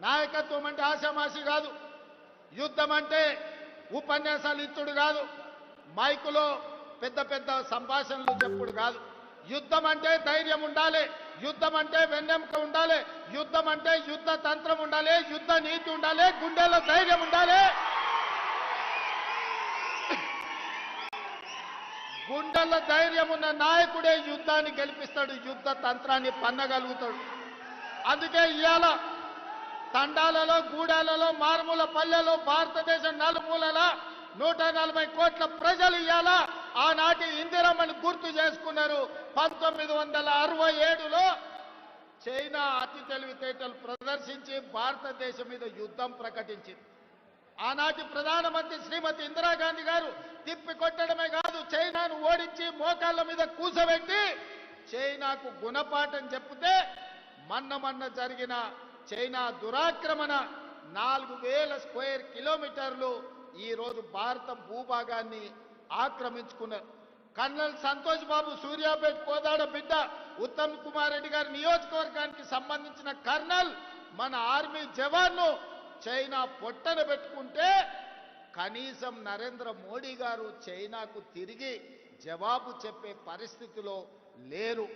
నాయకత్వం అంటే ఆశామాషి కాదు. యుద్ధం అంటే ఉపన్యాసాలు ఇచ్చుడు కాదు, మైకులో పెద్ద పెద్ద సంభాషణలు చెప్పుడు కాదు. యుద్ధం అంటే ధైర్యం ఉండాలి, యుద్ధం అంటే వెన్నెముక ఉండాలి, యుద్ధం అంటే యుద్ధ తంత్రం ఉండాలి, యుద్ధ నీతి ఉండాలి, గుండెల్లో ధైర్యం ఉండాలి. గుండెల్లో ధైర్యం ఉన్న నాయకుడే యుద్ధాన్ని గెలిపిస్తాడు, యుద్ధ తంత్రాన్ని పన్నగలుగుతాడు. అందుకే ఇవాళ తండాలలో, గూడాలలో, మారుమూల పల్లెలో, భారతదేశం నలుమూలల 140 కోట్ల ప్రజలు ఇవాళ ఆనాటి ఇందిరమ్మని గుర్తు చేసుకున్నారు. 1967లో చైనా అతి తెలివితేటలు ప్రదర్శించి భారతదేశం మీద యుద్ధం ప్రకటించింది. ఆనాటి ప్రధానమంత్రి శ్రీమతి ఇందిరాగాంధీ గారు తిప్పి కొట్టడమే కాదు, చైనాను ఓడించి మోకాళ్ళ మీద కూసబెట్టి చైనాకు గుణపాఠం చెప్తే మన్న జరిగిన చైనా దురాక్రమణ 4000 స్క్వేర్ కిలోమీటర్లు ఈరోజు భారత భూభాగాన్ని ఆక్రమించుకున్నారు. కర్నల్ సంతోష్ బాబు సూర్యాపేట కోదాడ బిడ్డ, ఉత్తమ్ కుమార్ రెడ్డి గారి నియోజకవర్గానికి సంబంధించిన కర్నల్ మన ఆర్మీ జవాన్ను చైనా పొట్టన పెట్టుకుంటే కనీసం నరేంద్ర మోడీ గారు చైనాకు తిరిగి జవాబు చెప్పే పరిస్థితిలో లేరు.